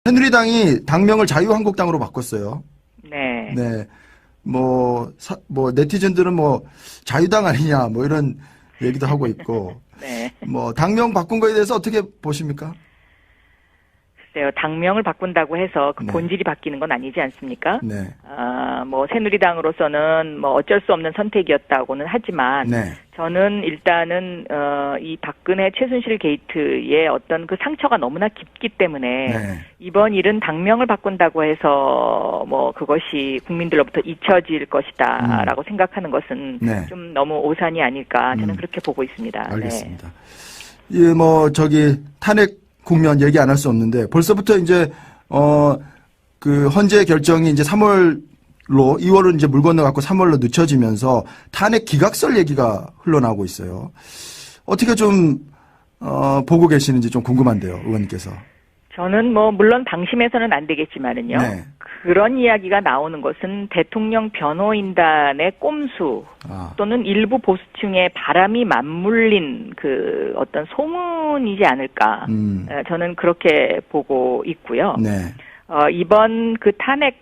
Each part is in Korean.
새누리당이 당명을 자유한국당으로 바꿨어요. 네. 네. 뭐 네티즌들은 뭐 자유당 아니냐 뭐 이런 얘기도 하고 있고. 네. 뭐 당명 바꾼 거에 대해서 어떻게 보십니까? 글쎄요. 당명을 바꾼다고 해서 그 네. 본질이 바뀌는 건 아니지 않습니까? 네. 뭐 새누리당으로서는 뭐 어쩔 수 없는 선택이었다고는 하지만 네. 저는 일단은 이 박근혜 최순실 게이트의 어떤 그 상처가 너무나 깊기 때문에 네. 이번 일은 당명을 바꾼다고 해서 뭐 그것이 국민들로부터 잊혀질 것이다라고 생각하는 것은 네. 좀 너무 오산이 아닐까 저는 그렇게 보고 있습니다. 알겠습니다. 예, 뭐 탄핵 국면 얘기 안 할 수 없는데 벌써부터 이제 그 헌재 결정이 이제 3월로 2월은 이제 물 건너갖고 3월로 늦춰지면서 탄핵 기각설 얘기가 흘러나오고 있어요. 어떻게 좀 보고 계시는지 좀 궁금한데요, 의원님께서. 저는 뭐 물론 방심해서는 안 되겠지만은요. 네. 그런 이야기가 나오는 것은 대통령 변호인단의 꼼수 또는 일부 보수층의 바람이 맞물린 그 어떤 소문이지 않을까. 저는 그렇게 보고 있고요. 네. 이번 그 탄핵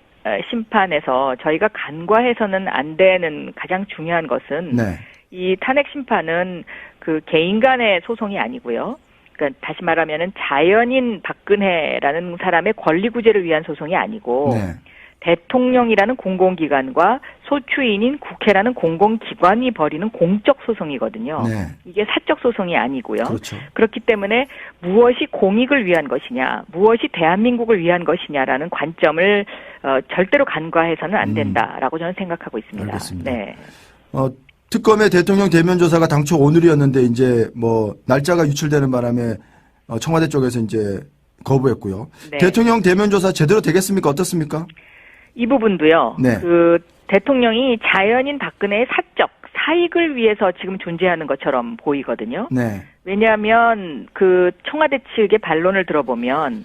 심판에서 저희가 간과해서는 안 되는 가장 중요한 것은 네. 이 탄핵 심판은 그 개인 간의 소송이 아니고요. 그러니까 다시 말하면은 자연인 박근혜라는 사람의 권리 구제를 위한 소송이 아니고 네. 대통령이라는 공공기관과 소추인인 국회라는 공공기관이 벌이는 공적 소송이거든요. 네. 이게 사적 소송이 아니고요. 그렇죠. 그렇기 때문에 무엇이 공익을 위한 것이냐, 무엇이 대한민국을 위한 것이냐라는 관점을 절대로 간과해서는 안 된다라고 저는 생각하고 있습니다. 알겠습니다. 네. 특검의 대통령 대면 조사가 당초 오늘이었는데 이제 뭐 날짜가 유출되는 바람에 청와대 쪽에서 이제 거부했고요. 네. 대통령 대면 조사 제대로 되겠습니까? 어떻습니까? 이 부분도요. 네. 그 대통령이 자연인 박근혜의 사적 사익을 위해서 지금 존재하는 것처럼 보이거든요. 네. 왜냐하면 그 청와대 측의 반론을 들어보면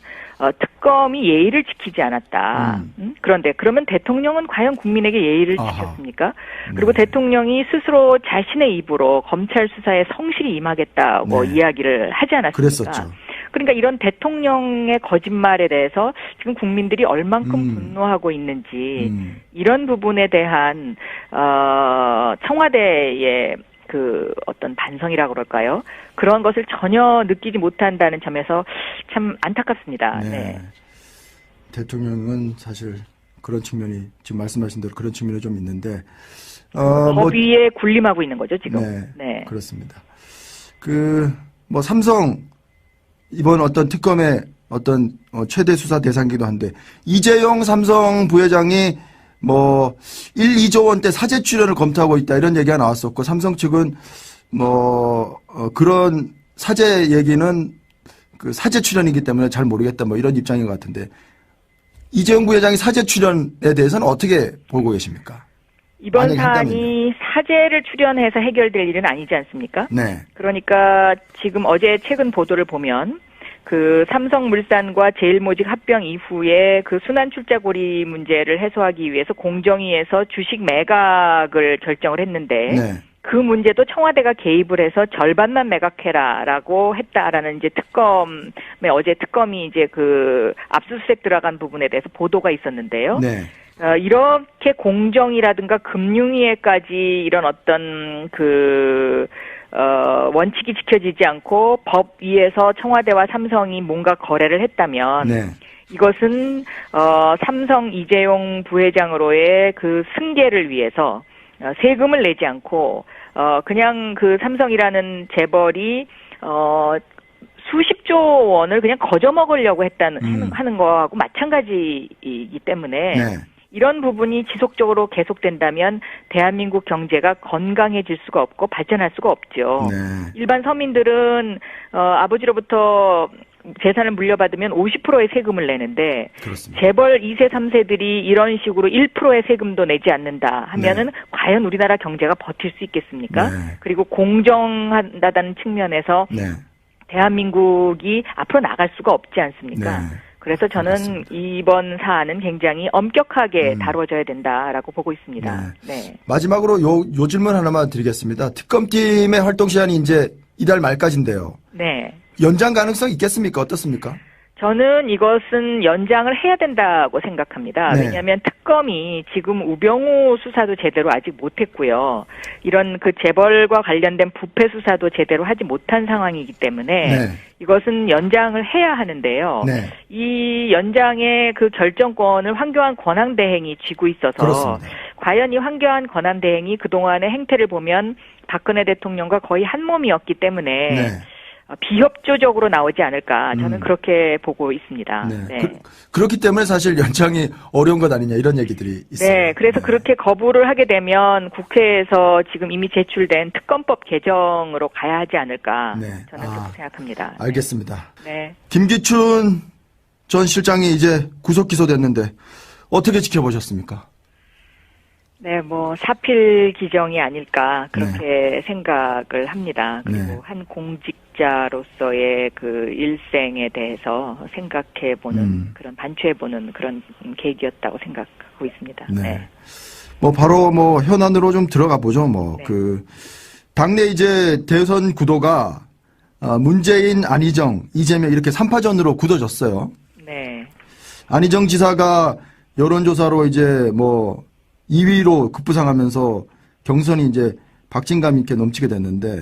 특검이 예의를 지키지 않았다. 그런데 그러면 대통령은 과연 국민에게 예의를 지켰습니까? 그리고 대통령이 스스로 자신의 입으로 검찰 수사에 성실히 임하겠다고 이야기를 하지 않았습니까? 그랬었죠. 그러니까 이런 대통령의 거짓말에 대해서 지금 국민들이 얼만큼 분노하고 있는지 이런 부분에 대한 청와대의 그 어떤 반성이라고 그럴까요? 그런 것을 전혀 느끼지 못한다는 점에서 참 안타깝습니다. 네. 네. 대통령은 사실 그런 측면이 지금 말씀하신 대로 그런 측면이 좀 있는데 법 위에 군림하고 있는 거죠 지금. 네. 그렇습니다. 뭐 삼성 이번 어떤 특검의 어떤 최대 수사 대상이기도 한데 이재용 삼성 부회장이 뭐 1, 2조 원대 사재 출연을 검토하고 있다 이런 얘기가 나왔었고 삼성 측은 뭐 그런 사재 얘기는 그 사재 출연이기 때문에 잘 모르겠다 뭐 이런 입장인 것 같은데 이재용 부회장이 사재 출연에 대해서는 어떻게 보고 계십니까? 이번 사안이 사재를 출연해서 해결될 일은 아니지 않습니까? 네. 그러니까 지금 어제 최근 보도를 보면 그 삼성물산과 제일모직 합병 이후에 그 순환출자고리 문제를 해소하기 위해서 공정위에서 주식 매각을 결정을 했는데 그 문제도 청와대가 개입을 해서 절반만 매각해라라고 했다라는 이제 어제 특검이 이제 그 압수수색 들어간 부분에 대해서 보도가 있었는데요. 네. 이렇게 공정이라든가 금융위에까지 이런 어떤 원칙이 지켜지지 않고 법 위에서 청와대와 삼성이 뭔가 거래를 했다면 이것은 삼성 이재용 부회장으로의 그 승계를 위해서 세금을 내지 않고 그냥 그 삼성이라는 재벌이 수십조 원을 그냥 거저 먹으려고 하는 거하고 마찬가지이기 때문에 이런 부분이 지속적으로 계속된다면 대한민국 경제가 건강해질 수가 없고 발전할 수가 없죠. 일반 서민들은 아버지로부터 재산을 물려받으면 50%의 세금을 내는데 재벌 2세, 3세들이 이런 식으로 1%의 세금도 내지 않는다 하면은 과연 우리나라 경제가 버틸 수 있겠습니까? 그리고 공정하다는 측면에서 대한민국이 앞으로 나갈 수가 없지 않습니까? 그래서 저는 알겠습니다. 이번 사안은 굉장히 엄격하게 다뤄져야 된다라고 보고 있습니다. 네. 마지막으로 요 질문 하나만 드리겠습니다. 특검팀의 활동 시한이 이제 이달 말까지인데요. 네. 연장 가능성 있겠습니까? 어떻습니까? 저는 이것은 연장을 해야 된다고 생각합니다. 네. 왜냐하면 특검이 지금 우병우 수사도 제대로 아직 못했고요. 이런 그 재벌과 관련된 부패 수사도 제대로 하지 못한 상황이기 때문에 네. 이것은 연장을 해야 하는데요. 네. 이 연장의 그 결정권을 황교안 권한대행이 쥐고 있어서 그렇습니다. 과연 이 황교안 권한대행이 그동안의 행태를 보면 박근혜 대통령과 거의 한 몸이었기 때문에 네. 비협조적으로 나오지 않을까 저는 그렇게 보고 있습니다. 네. 네. 그렇기 때문에 사실 연장이 어려운 것 아니냐 이런 얘기들이 있어요. 네, 그래서 그렇게 거부를 하게 되면 국회에서 지금 이미 제출된 특검법 개정으로 가야 하지 않을까 네. 저는 그렇게 생각합니다. 알겠습니다. 네. 김기춘 전 실장이 이제 구속 기소됐는데 어떻게 지켜보셨습니까? 네, 뭐 사필 기정이 아닐까 그렇게 생각을 합니다. 그리고 네. 한 공직자로서의 그 일생에 대해서 생각해보는 그런 반추해보는 그런 계기였다고 생각하고 있습니다. 네. 네. 뭐 바로 뭐 현안으로 좀 들어가 보죠. 뭐 네. 그 당내 이제 대선 구도가 문재인, 안희정, 이재명 이렇게 3파전으로 굳어졌어요. 네. 안희정 지사가 여론조사로 이제 뭐 2위로 급부상하면서 경선이 이제 박진감 있게 넘치게 됐는데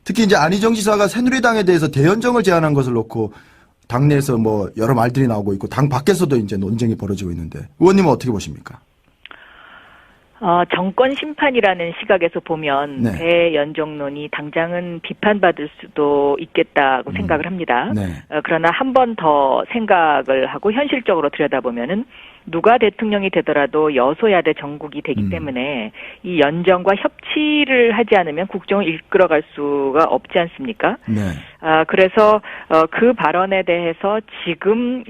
특히 이제 안희정 지사가 새누리당에 대해서 대연정을 제안한 것을 놓고 당내에서 뭐 여러 말들이 나오고 있고 당 밖에서도 이제 논쟁이 벌어지고 있는데 의원님은 어떻게 보십니까? 정권 심판이라는 시각에서 보면 네. 대연정론이 당장은 비판받을 수도 있겠다고 생각을 합니다. 네. 그러나 한 번 더 생각을 하고 현실적으로 들여다보면은 누가 대통령이 되더라도 여소야대 정국이 되기 때문에 이 연정과 협치를 하지 않으면 국정을 이끌어갈 수가 없지 않습니까? 네. 그래서 그 발언에 대해서 지금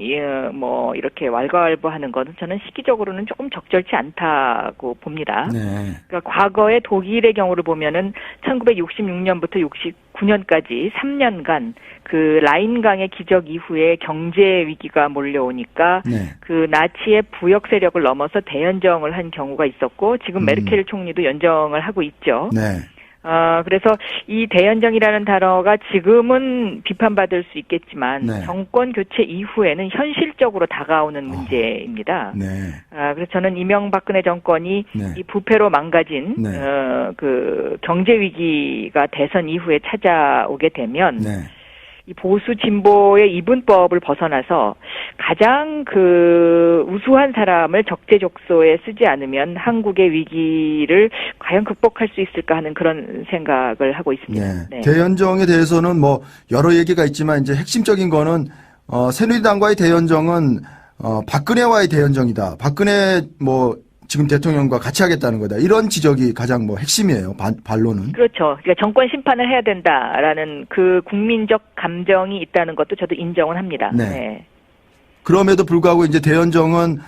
뭐 이렇게 왈가왈부하는 것은 저는 시기적으로는 조금 적절치 않다고 봅니다. 네. 그러니까 과거의 독일의 경우를 보면은 1966년부터 69년까지 3년간 그 라인강의 기적 이후에 경제 위기가 몰려오니까 네. 그 나치의 부역 세력을 넘어서 대연정을 한 경우가 있었고 지금 메르켈 총리도 연정을 하고 있죠. 네. 그래서 이 대연정이라는 단어가 지금은 비판받을 수 있겠지만 네. 정권 교체 이후에는 현실적으로 다가오는 문제입니다. 네. 그래서 저는 이명박근혜 정권이 네. 이 부패로 망가진 네. 그 경제 위기가 대선 이후에 찾아오게 되면 네. 이 보수 진보의 이분법을 벗어나서 가장 그 우수한 사람을 적재적소에 쓰지 않으면 한국의 위기를 과연 극복할 수 있을까 하는 그런 생각을 하고 있습니다. 네. 네. 대연정에 대해서는 뭐 여러 얘기가 있지만 이제 핵심적인 거는 새누리당과의 대연정은 박근혜와의 대연정이다. 박근혜 뭐 지금 대통령과 같이 하겠다는 거다. 이런 지적이 가장 뭐 핵심이에요. 반론은. 그렇죠. 그러니까 정권 심판을 해야 된다라는 그 국민적 감정이 있다는 것도 저도 인정은 합니다. 네. 네. 그럼에도 불구하고 이제 대연정은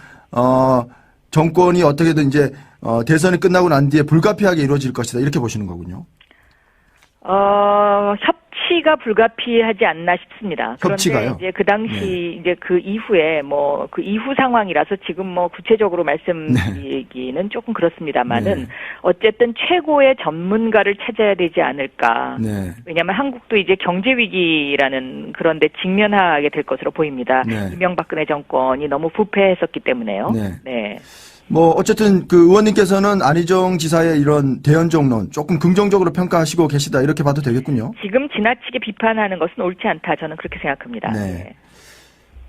정권이 어떻게든 이제 대선이 끝나고 난 뒤에 불가피하게 이루어질 것이다. 이렇게 보시는 거군요. 협치가 불가피하지 않나 싶습니다. 협치가요? 그런데 이제 그 당시 이제 그 이후에 뭐 그 이후 상황이라서 지금 뭐 구체적으로 말씀드리기는 조금 그렇습니다만은 네. 어쨌든 최고의 전문가를 찾아야 되지 않을까. 네. 왜냐하면 한국도 이제 경제 위기라는 그런데 직면하게 될 것으로 보입니다. 네. 이명박근혜 정권이 너무 부패했었기 때문에요. 네. 네. 뭐 어쨌든 그 의원님께서는 안희정 지사의 이런 대연정론 조금 긍정적으로 평가하시고 계시다 이렇게 봐도 되겠군요. 지금 지나치게 비판하는 것은 옳지 않다. 저는 그렇게 생각합니다. 네.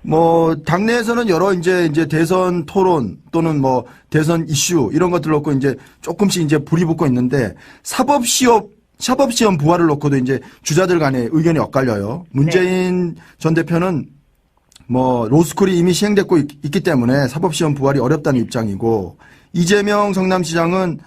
뭐 당내에서는 여러 이제 대선 토론 또는 뭐 대선 이슈 이런 것들 놓고 이제 조금씩 이제 불이 붙고 있는데 사법시험 부활을 놓고도 이제 주자들 간에 의견이 엇갈려요. 문재인 전 대표는 뭐 로스쿨이 이미 시행됐고 있기 때문에 사법시험 부활이 어렵다는 입장이고 이재명 성남시장은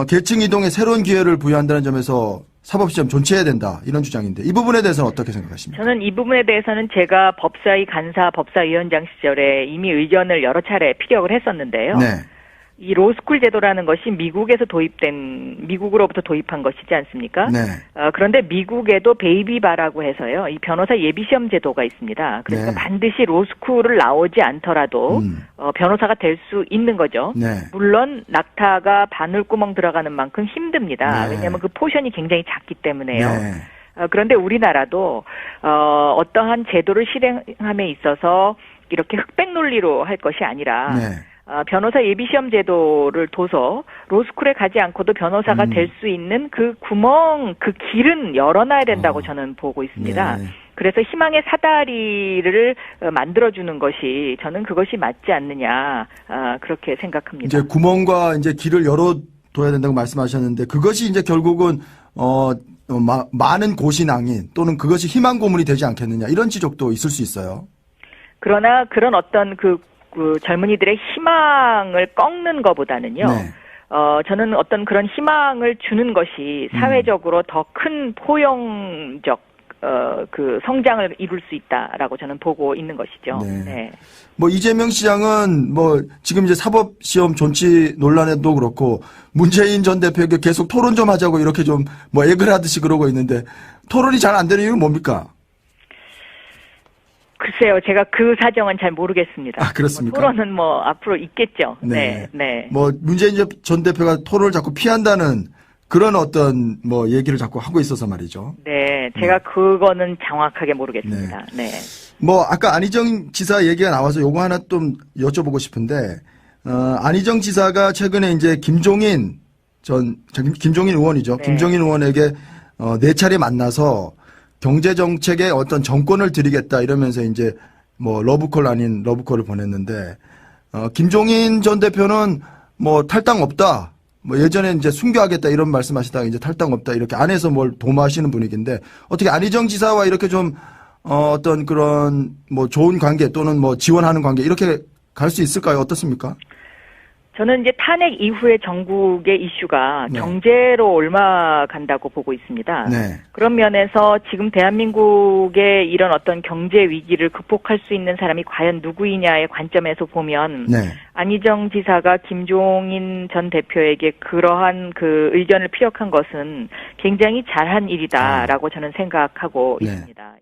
계층 이동에 새로운 기회를 부여한다는 점에서 사법시험 존치해야 된다 이런 주장인데 이 부분에 대해서는 어떻게 생각하십니까? 저는 이 부분에 대해서는 제가 법사위 간사 법사위원장 시절에 이미 의견을 여러 차례 피력을 했었는데요. 네. 이 로스쿨 제도라는 것이 미국으로부터 도입한 것이지 않습니까? 네. 그런데 미국에도 베이비바라고 해서요. 이 변호사 예비시험 제도가 있습니다. 그래서 네. 반드시 로스쿨을 나오지 않더라도 변호사가 될 수 있는 거죠. 네. 물론 낙타가 바늘구멍 들어가는 만큼 힘듭니다. 네. 왜냐하면 그 포션이 굉장히 작기 때문에요. 네. 그런데 우리나라도 어떠한 제도를 실행함에 있어서 이렇게 흑백 논리로 할 것이 아니라 네. 변호사 예비시험 제도를 둬서 로스쿨에 가지 않고도 변호사가 될 수 있는 그 구멍, 그 길은 열어놔야 된다고 저는 보고 있습니다. 네. 그래서 희망의 사다리를 만들어주는 것이 저는 그것이 맞지 않느냐 그렇게 생각합니다. 이제 구멍과 이제 길을 열어둬야 된다고 말씀하셨는데 그것이 이제 결국은 많은 고신앙인 또는 그것이 희망 고문이 되지 않겠느냐 이런 지적도 있을 수 있어요. 그러나 그런 어떤 그 젊은이들의 희망을 꺾는 것보다는요. 네. 저는 어떤 그런 희망을 주는 것이 사회적으로 더 큰 포용적 그 성장을 이룰 수 있다라고 저는 보고 있는 것이죠. 네. 네. 뭐 이재명 시장은 뭐 지금 이제 사법시험 존치 논란에도 그렇고 문재인 전 대표에게 계속 토론 좀 하자고 이렇게 좀 뭐 애글 하듯이 그러고 있는데 토론이 잘 안 되는 이유는 뭡니까? 글쎄요, 제가 그 사정은 잘 모르겠습니다. 아, 그렇습니까? 토론은 뭐 앞으로 있겠죠. 네. 네, 네. 뭐 문재인 전 대표가 토론을 자꾸 피한다는 그런 어떤 뭐 얘기를 자꾸 하고 있어서 말이죠. 네, 제가 그거는 정확하게 모르겠습니다. 네. 뭐 아까 안희정 지사 얘기가 나와서 요거 하나 좀 여쭤보고 싶은데 안희정 지사가 최근에 이제 김종인 의원이죠. 네. 김종인 의원에게 4차례 만나서 경제 정책에 어떤 정권을 드리겠다 이러면서 이제 뭐 러브콜 아닌 러브콜을 보냈는데 김종인 전 대표는 뭐 탈당 없다. 뭐 예전에 이제 순교하겠다 이런 말씀하시다가 이제 탈당 없다 이렇게 안에서 뭘 도모하시는 분위기인데 어떻게 안희정 지사와 이렇게 좀 어떤 그런 뭐 좋은 관계 또는 뭐 지원하는 관계 이렇게 갈 수 있을까요? 어떻습니까? 저는 이제 탄핵 이후의 전국의 이슈가 네. 경제로 옮아간다고 보고 있습니다. 네. 그런 면에서 지금 대한민국의 이런 어떤 경제 위기를 극복할 수 있는 사람이 과연 누구이냐의 관점에서 보면 네. 안희정 지사가 김종인 전 대표에게 그러한 그 의견을 피력한 것은 굉장히 잘한 일이다라고 저는 생각하고 네. 있습니다.